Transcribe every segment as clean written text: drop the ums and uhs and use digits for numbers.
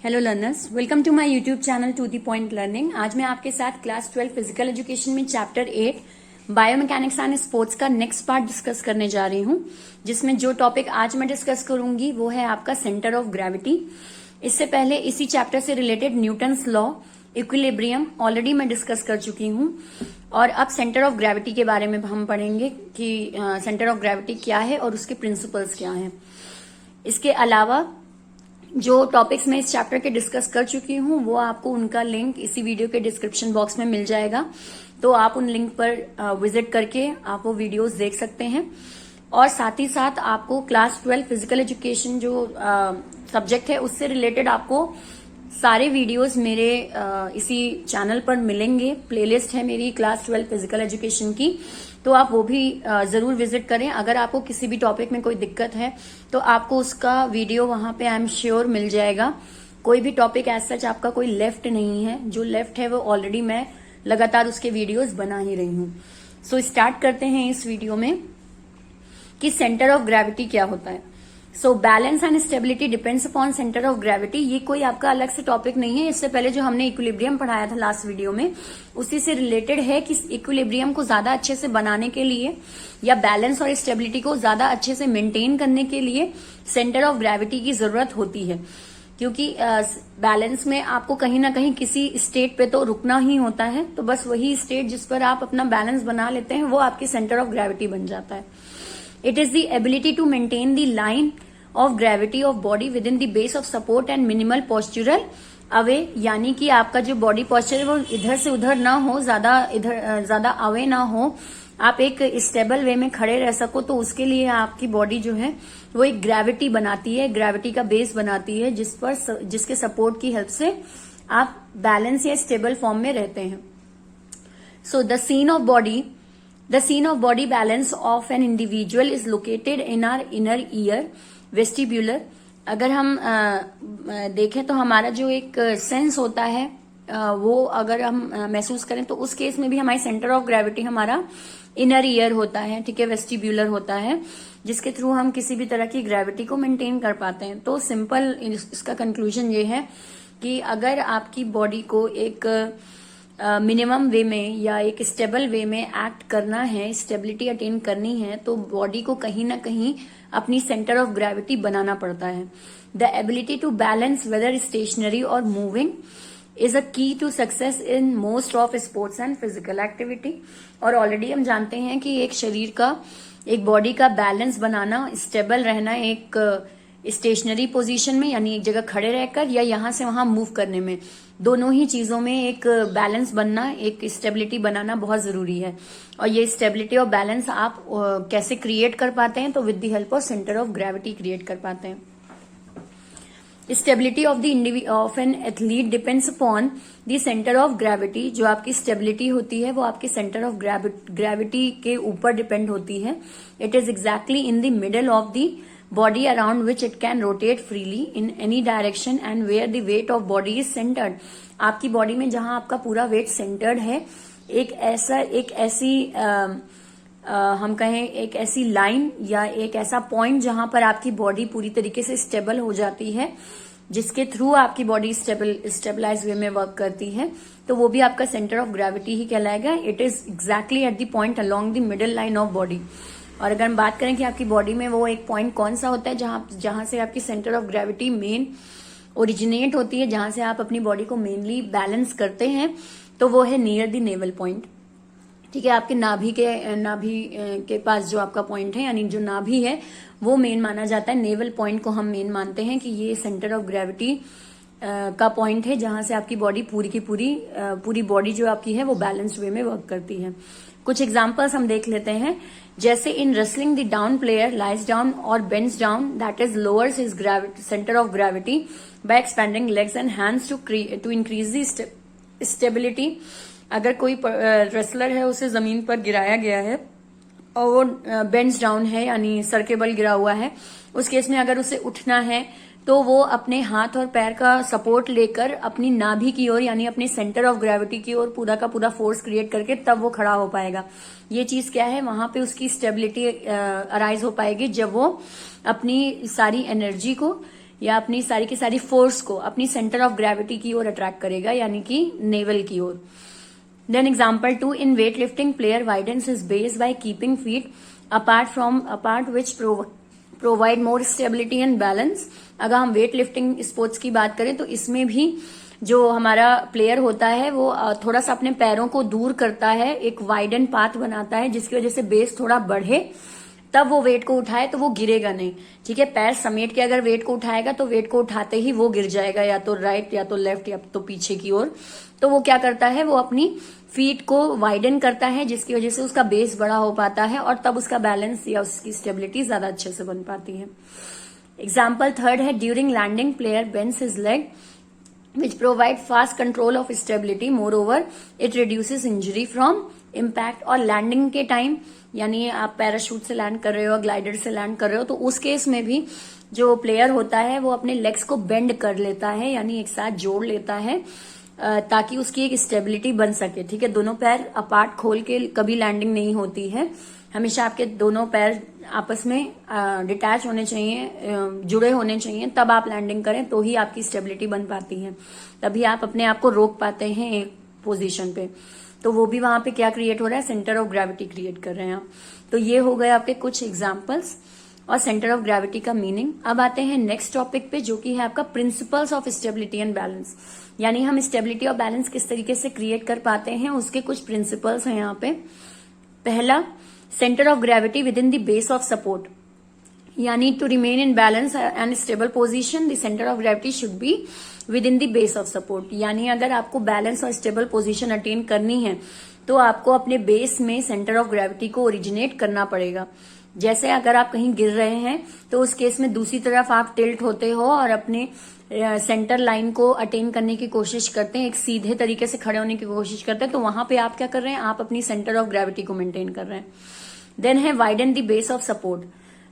Hello learners, welcome to my YouTube channel to the point learning. आज मैं आपके साथ क्लास 12 फिजिकल एजुकेशन में चैप्टर 8 बायोमैकेनिक्स एंड स्पोर्ट्स का नेक्स्ट पार्ट डिस्कस करने जा रही हूं, जिसमें जो टॉपिक आज मैं डिस्कस करूंगी वो है आपका सेंटर ऑफ ग्रेविटी। इससे पहले इसी चैप्टर से related Newton's law, equilibrium already मैं डिस्कस कर चुकी हूं, और अब सेंटर ऑफ ग्रेविटी के बारे में हम पढ़ेंगे कि सेंटर ऑफ ग्रेविटी क्या है और उसके प्रिंसिपल्स क्या हैं। इसके अलावा जो टॉपिक्स मैं इस चैप्टर के डिस्कस कर चुकी हूं वो आपको उनका लिंक इसी वीडियो के डिस्क्रिप्शन बॉक्स में मिल जाएगा, तो आप उन लिंक पर विजिट करके आप वो वीडियोस देख सकते हैं। और साथ ही साथ आपको क्लास 12 फिजिकल एजुकेशन जो सब्जेक्ट है उससे रिलेटेड आपको सारे वीडियोस मेरे इसी चैनल पर मिलेंगे। प्लेलिस्ट है मेरी क्लास 12 फिजिकल एजुकेशन की, तो आप वो भी जरूर विजिट करें। अगर आपको किसी भी टॉपिक में कोई दिक्कत है तो आपको उसका वीडियो वहां पे आई एम श्योर मिल जाएगा। कोई भी टॉपिक एज सच आपका कोई लेफ्ट नहीं है, जो लेफ्ट है वो ऑलरेडी मैं लगातार उसके वीडियोस बना ही रही हूं। सो स्टार्ट करते हैं इस वीडियो में कि सेंटर ऑफ ग्रेविटी क्या होता है। So balance and stability depends upon centre of gravity. ये कोई आपका अलग से टॉपिक नहीं है, इससे पहले जो हमने इक्विलिब्रियम पढ़ाया था लास्ट वीडियो में उसी से रिलेटेड है कि इक्विलिब्रियम को ज्यादा अच्छे से बनाने के लिए या बैलेंस और स्टेबिलिटी को ज्यादा अच्छे से मेंटेन करने के लिए सेंटर ऑफ ग्रेविटी की जरूरत होती है, क्योंकि बैलेंस में आपको कहीं ना कहीं किसी स्टेट पे तो रुकना ही होता है। तो बस वही स्टेट जिस पर आप अपना बैलेंस बना लेते हैं वो आपकी सेंटर ऑफ ग्रेविटी बन जाता है। It is the ability to maintain the line of gravity of body within the base of support and minimal postural away, यानी कि आपका जो बॉडी पोस्चर है वो इधर से उधर ना हो, ज्यादा अवे ना हो, आप एक स्टेबल वे में खड़े रह सको। तो उसके लिए आपकी बॉडी जो है वो एक ग्रेविटी बनाती है, ग्रेविटी का बेस बनाती है, जिसके सपोर्ट की हेल्प से आप बैलेंस या स्टेबल फॉर्म में रहते हैं। सो The scene of body balance of an individual is located in our inner ear vestibular। अगर हम देखें तो हमारा जो एक सेंस होता है वो अगर हम महसूस करें तो उस केस में भी हमारी सेंटर ऑफ ग्रेविटी हमारा इनर ईयर होता है, ठीक है, वेस्टिब्यूलर होता है, जिसके थ्रू हम किसी भी तरह की ग्रेविटी को मेंटेन कर पाते हैं। तो सिंपल इसका कंक्लूजन ये है कि अगर आपकी बॉडी को एक मिनिमम वे में या एक स्टेबल वे में एक्ट करना है, स्टेबिलिटी अटेन करनी है, तो बॉडी को कहीं ना कहीं अपनी सेंटर ऑफ ग्रेविटी बनाना पड़ता है। The ability to balance whether stationary और moving is a key to success in most of sports and physical activity. और ऑलरेडी हम जानते हैं कि एक शरीर का, एक बॉडी का बैलेंस बनाना, स्टेबल रहना एक स्टेशनरी पोजीशन में यानी एक जगह खड़े रहकर या यहां से वहां मूव करने में, दोनों ही चीजों में एक बैलेंस बनना, एक स्टेबिलिटी बनाना बहुत जरूरी है। और ये स्टेबिलिटी और बैलेंस आप कैसे क्रिएट कर पाते हैं, तो with the help of centre of gravity create कर पाते हैं। Stability of an athlete depends upon the centre of gravity. जो आपकी स्टेबिलिटी होती है वो आपके सेंटर ऑफ ग्रेविटी के ऊपर डिपेंड होती है। It is exactly in the middle of the body around which it can rotate freely in any direction and where the weight of body is centered। आपकी body में जहां आपका पूरा wait centred है, एक ऐसी लाइन या एक ऐसा पॉइंट जहां पर आपकी बॉडी पूरी तरीके से स्टेबल हो जाती है, जिसके थ्रू आपकी बॉडी स्टेबलाइज वे में वर्क करती है, तो वो भी आपका सेंटर ऑफ ग्रेविटी ही कहलाएगा। It is exactly at the point along the middle line of body. और अगर हम बात करें कि आपकी बॉडी में वो एक पॉइंट कौन सा होता है जहां से आपकी centre of gravity main originate होती है, जहां से आप अपनी बॉडी को मेनली बैलेंस करते हैं, तो वो है नियर द नेवल पॉइंट। ठीक है, आपके नाभि के पास जो आपका पॉइंट है, यानी जो नाभि है वो मेन माना जाता है। नेवल पॉइंट को हम मेन मानते हैं कि ये सेंटर ऑफ ग्रेविटी का पॉइंट है जहां से आपकी बॉडी पूरी बॉडी जो आपकी है वो बैलेंस्ड वे में वर्क करती है। कुछ एग्जांपल्स हम देख लेते हैं, जैसे in wrestling the down player lies down और bends down, that is lowers his centre of gravity by expanding legs and hands to increase the stability. अगर कोई रेसलर है उसे जमीन पर गिराया गया है और वो बेंड्स डाउन है यानी सर के बल गिरा हुआ है, उस केस में अगर उसे उठना है तो वो अपने हाथ और पैर का सपोर्ट लेकर अपनी नाभि की ओर यानी अपने सेंटर ऑफ ग्रेविटी की ओर पूरा का पूरा फोर्स क्रिएट करके तब वो खड़ा हो पाएगा। ये चीज क्या है, वहां पे उसकी स्टेबिलिटी अराइज हो पाएगी जब वो अपनी सारी एनर्जी को या अपनी सारी की सारी फोर्स को अपनी सेंटर ऑफ ग्रेविटी की ओर अट्रैक्ट करेगा, यानी कि नेवल की ओर। Then example 2, in weight lifting player widens his base by keeping feet apart which provide more stability and balance. अगर हम वेट लिफ्टिंग स्पोर्ट्स की बात करें तो इसमें भी जो हमारा प्लेयर होता है वो थोड़ा सा अपने पैरों को दूर करता है, एक वाइडन पाथ बनाता है जिसकी वजह से बेस थोड़ा बढ़े, तब वो वेट को उठाए तो वो गिरेगा नहीं। ठीक है, पैर समेट के अगर वेट को उठाएगा तो वेट को उठाते ही वो गिर जाएगा, या तो राइट या तो लेफ्ट या तो पीछे की ओर। तो वो क्या करता है, वो अपनी फीट को वाइडन करता है जिसकी वजह से उसका बेस बड़ा हो पाता है और तब उसका बैलेंस या उसकी स्टेबिलिटी ज्यादा अच्छे से बन पाती है। एग्जाम्पल 3 है, during landing player bends his leg which provide fast control of stability. Moreover, it reduces injury from impact. और लैंडिंग के टाइम, यानी आप पैराशूट से लैंड कर रहे हो, ग्लाइडर से लैंड कर रहे हो, तो उस केस में भी जो प्लेयर होता है वो अपने लेग्स को बेंड कर लेता है, यानी एक साथ जोड़ लेता है ताकि उसकी एक स्टेबिलिटी बन सके। ठीक है, दोनों पैर अपार्ट खोल के कभी लैंडिंग नहीं होती है, हमेशा आपके दोनों पैर आपस में डिटैच होने चाहिए, जुड़े होने चाहिए, तब आप लैंडिंग करें तो ही आपकी स्टेबिलिटी बन पाती है, तभी आप अपने आप को रोक पाते हैं एक पोजीशन पे। तो वो भी वहां पे क्या क्रिएट हो रहा है, सेंटर ऑफ ग्रेविटी क्रिएट कर रहे हैं आप। तो ये हो गए आपके कुछ एग्जाम्पल्स और सेंटर ऑफ ग्रेविटी का मीनिंग। अब आते हैं नेक्स्ट टॉपिक पे, जो कि है आपका principles of stability and balance, यानी हम स्टेबिलिटी और बैलेंस किस तरीके से क्रिएट कर पाते हैं, उसके कुछ प्रिंसिपल्स हैं यहाँ पे। पहला, centre of gravity within the base of support, यानी to remain in balance and stable position the centre of gravity should be within the base of support. यानी अगर आपको बैलेंस और स्टेबल पोजीशन अटेन करनी है तो आपको अपने बेस में सेंटर ऑफ ग्रेविटी को ओरिजिनेट करना पड़ेगा। जैसे अगर आप कहीं गिर रहे हैं तो उस केस में दूसरी तरफ आप टिल्ट होते हो और अपने सेंटर लाइन को अटेन करने की कोशिश करते हैं, एक सीधे तरीके से खड़े होने की कोशिश करते हैं, तो वहां पे आप क्या कर रहे हैं, आप अपनी सेंटर ऑफ ग्रेविटी को मेंटेन कर रहे हैं। देन है widen the base of support,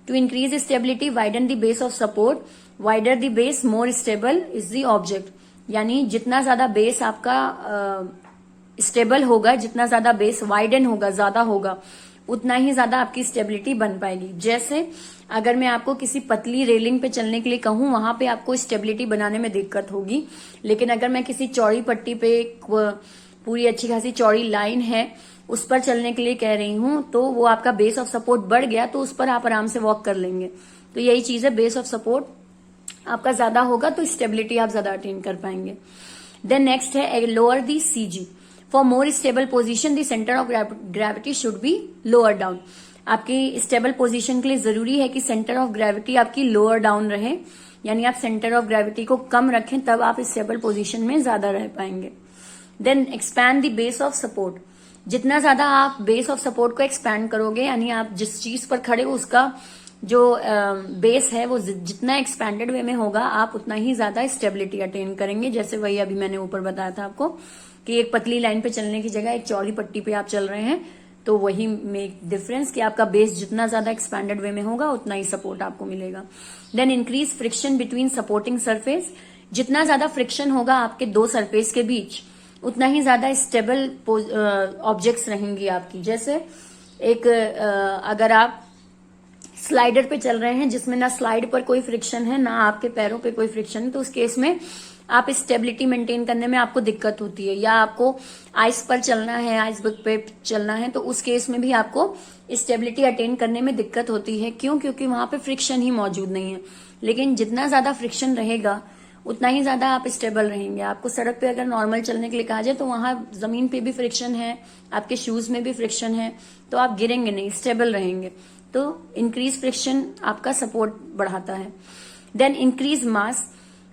to increase stability widen the base of support, wider the base more stable is the object. यानी जितना ज्यादा बेस आपका स्टेबल होगा, जितना ज्यादा बेस वाइडन होगा, ज्यादा होगा, उतना ही ज्यादा आपकी स्टेबिलिटी बन पाएगी। जैसे अगर मैं आपको किसी पतली रेलिंग पे चलने के लिए कहूं, वहां पे आपको स्टेबिलिटी बनाने में दिक्कत होगी, लेकिन अगर मैं किसी चौड़ी पट्टी पे पूरी अच्छी खासी चौड़ी लाइन है उस पर चलने के लिए कह रही हूं, तो वो आपका बेस ऑफ सपोर्ट बढ़ गया तो उस पर आप आराम से वॉक कर लेंगे। तो यही चीज है, बेस ऑफ सपोर्ट आपका ज्यादा होगा तो स्टेबिलिटी आप ज्यादा अटेन कर पाएंगे। देन नेक्स्ट है lower the CG, for more stable position the centre of gravity should be lower down. आपकी स्टेबल पोजीशन के लिए जरूरी है कि सेंटर ऑफ ग्रेविटी आपकी लोअर डाउन रहे, यानी आप सेंटर ऑफ ग्रेविटी को कम रखें, तब आप स्टेबल पोजीशन में ज्यादा रह पाएंगे। Then expand the base of support, जितना ज्यादा आप बेस ऑफ सपोर्ट को एक्सपैंड करोगे, यानी आप जिस चीज पर खड़े हो उसका जो बेस है वो जितना एक्सपैंडेड वे में होगा, आप उतना ही ज्यादा स्टेबिलिटी अटेन करेंगे। जैसे वही अभी मैंने ऊपर बताया था आपको कि एक पतली लाइन पे चलने की जगह एक चौड़ी पट्टी पे आप चल रहे हैं, तो वही मेक डिफरेंस कि आपका बेस जितना ज्यादा एक्सपैंडेड वे में होगा उतना ही सपोर्ट आपको मिलेगा। Then increase friction between supporting surface, जितना ज्यादा फ्रिक्शन होगा आपके दो सरफेस के बीच उतना ही ज्यादा स्टेबल ऑब्जेक्ट्स रहेंगी आपकी। जैसे एक अगर आप स्लाइडर पे चल रहे हैं जिसमें ना स्लाइड पर कोई फ्रिक्शन है ना आपके पैरों पे कोई फ्रिक्शन है, तो उस केस में आप स्टेबिलिटी मेंटेन करने में आपको दिक्कत होती है। या आपको आइस पर चलना है, आइसबर्ग पे चलना है, तो उस केस में भी आपको स्टेबिलिटी अटेन करने में दिक्कत होती है। क्यों? क्योंकि वहां पे फ्रिक्शन ही मौजूद नहीं है। लेकिन जितना ज्यादा फ्रिक्शन रहेगा उतना ही ज्यादा आप स्टेबल रहेंगे। आपको सड़क पे अगर नॉर्मल चलने के लिए कहा जाए तो वहां जमीन पे भी फ्रिक्शन है, आपके शूज में भी फ्रिक्शन है, तो आप गिरेंगे नहीं, स्टेबल रहेंगे। तो इंक्रीज फ्रिक्शन आपका सपोर्ट बढ़ाता है। देन इंक्रीज मास,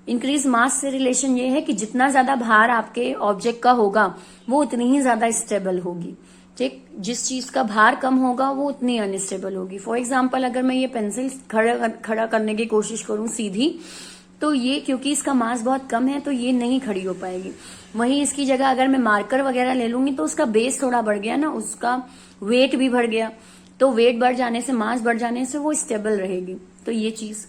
इंक्रीज मास से रिलेशन ये है कि जितना ज्यादा भार आपके ऑब्जेक्ट का होगा वो उतनी ही ज्यादा स्टेबल होगी। ठीक, जिस चीज का भार कम होगा वो उतनी अनस्टेबल होगी। फॉर एग्जाम्पल अगर मैं ये पेंसिल खड़ा करने की कोशिश करूं सीधी, तो ये क्योंकि इसका मास बहुत कम है तो ये नहीं खड़ी हो पाएगी। वहीं इसकी जगह अगर मैं मार्कर वगैरह ले लूंगी तो उसका बेस थोड़ा बढ़ गया ना, उसका वेट भी बढ़ गया, तो वेट बढ़ जाने से, मास बढ़ जाने से वो स्टेबल रहेगी। तो ये चीज।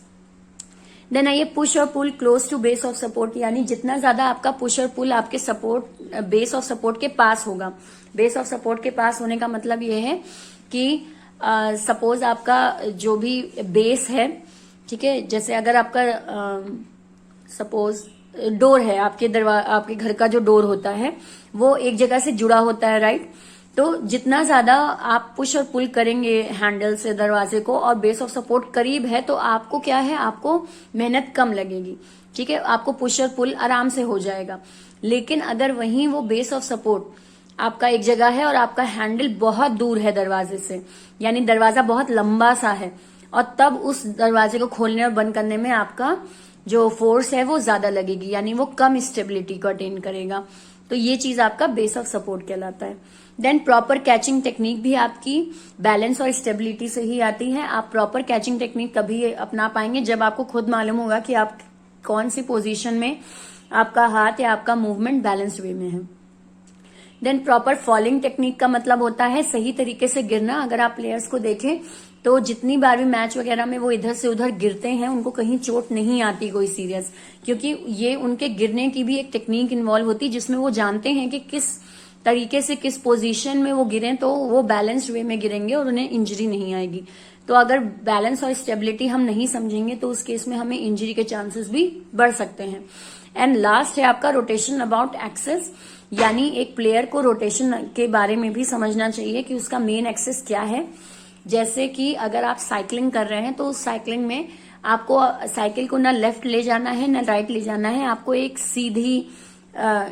देन आइए पुश और pull close to base of support, यानी जितना ज्यादा आपका पुश और पुल आपके सपोर्ट बेस ऑफ सपोर्ट के पास होगा। बेस ऑफ सपोर्ट के पास होने का मतलब ये है कि सपोज आपका जो भी बेस है, ठीक है, जैसे अगर आपका सपोज डोर है, आपके घर का जो डोर होता है वो एक जगह से जुड़ा होता है, राइट। तो जितना ज्यादा आप पुश और पुल करेंगे हैंडल से दरवाजे को और बेस ऑफ सपोर्ट करीब है तो आपको क्या है, आपको मेहनत कम लगेगी, ठीक है, आपको पुश और पुल आराम से हो जाएगा। लेकिन अगर वहीं वो बेस ऑफ सपोर्ट आपका एक जगह है और आपका हैंडल बहुत दूर है दरवाजे से, यानी दरवाजा बहुत लंबा सा है, और तब उस दरवाजे को खोलने और बंद करने में आपका जो फोर्स है वो ज्यादा लगेगी, यानी वो कम स्टेबिलिटी को अटेन करेगा। तो ये चीज आपका बेस ऑफ सपोर्ट कहलाता है। देन प्रॉपर कैचिंग टेक्निक भी आपकी बैलेंस और स्टेबिलिटी से ही आती है। आप प्रॉपर कैचिंग टेक्निक तभी अपना पाएंगे जब आपको खुद मालूम होगा कि आप कौन सी पोजीशन में आपका हाथ या आपका मूवमेंट बैलेंस्ड वे में है। देन प्रॉपर फॉलिंग टेक्निक का मतलब होता है सही तरीके से गिरना। अगर आप प्लेयर्स को देखें तो जितनी बार भी मैच वगैरह में वो इधर से उधर गिरते हैं उनको कहीं चोट नहीं आती कोई सीरियस, क्योंकि ये उनके गिरने की भी एक टेक्निक इन्वॉल्व होती है जिसमें वो जानते हैं कि किस तरीके से किस पोजीशन में वो गिरें तो वो बैलेंस्ड वे में गिरेंगे और उन्हें इंजरी नहीं आएगी। तो अगर बैलेंस और स्टेबिलिटी हम नहीं समझेंगे तो उस केस में हमें इंजरी के चांसेस भी बढ़ सकते हैं। एंड लास्ट है आपका रोटेशन अबाउट एक्सेस, यानी एक प्लेयर को रोटेशन के बारे में भी समझना चाहिए कि उसका मेन एक्सेस क्या है। जैसे कि अगर आप साइकिलिंग कर रहे हैं तो उस साइकिलिंग में आपको साइकिल को ना लेफ्ट ले जाना है ना राइट ले जाना है, आपको एक सीधी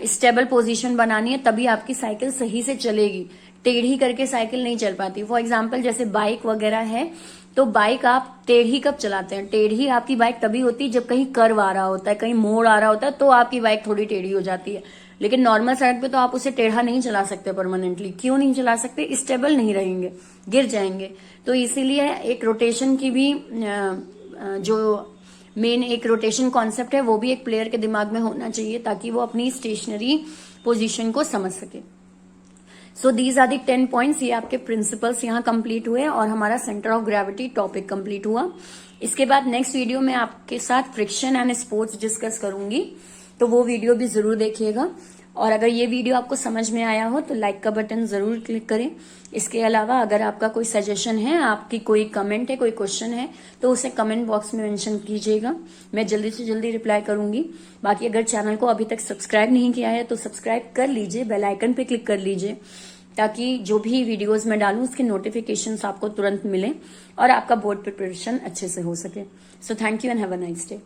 स्टेबल पोजीशन बनानी है, तभी आपकी साइकिल सही से चलेगी। टेढ़ी करके साइकिल नहीं चल पाती। फॉर एग्जाम्पल जैसे बाइक वगैरह है तो बाइक आप टेढ़ी कब चलाते हैं, टेढ़ी आपकी बाइक तभी होती है जब कहीं कर्व आ रहा होता है, कहीं मोड़ आ रहा होता है, तो आपकी बाइक थोड़ी टेढ़ी हो जाती है। लेकिन नॉर्मल सड़क पे तो आप उसे टेढ़ा नहीं चला सकते परमानेंटली। क्यों नहीं चला सकते, स्टेबल नहीं रहेंगे, गिर जाएंगे। तो इसीलिए एक रोटेशन की भी जो मेन एक रोटेशन कॉन्सेप्ट है वो भी एक प्लेयर के दिमाग में होना चाहिए ताकि वो अपनी स्टेशनरी पोजीशन को समझ सके। So these are the 10 points. ये आपके प्रिंसिपल्स यहाँ कंप्लीट हुए और हमारा centre of gravity topic complete हुआ। इसके बाद नेक्स्ट वीडियो में आपके साथ फ्रिक्शन एंड स्पोर्ट्स डिस्कस करूंगी, तो वो वीडियो भी जरूर देखिएगा। और अगर ये वीडियो आपको समझ में आया हो तो लाइक का बटन जरूर क्लिक करें। इसके अलावा अगर आपका कोई सजेशन है, आपकी कोई कमेंट है, कोई क्वेश्चन है तो उसे कमेंट बॉक्स में मेंशन कीजिएगा, मैं जल्दी से जल्दी रिप्लाई करूंगी। बाकी अगर चैनल को अभी तक सब्सक्राइब नहीं किया है तो सब्सक्राइब कर लीजिए, बेल आइकन पे क्लिक कर लीजिए ताकि जो भी वीडियोस मैं डालूं उसके नोटिफिकेशंस आपको तुरंत मिले और आपका बोर्ड प्रिपरेशन अच्छे से हो सके। So thank you and have a nice day.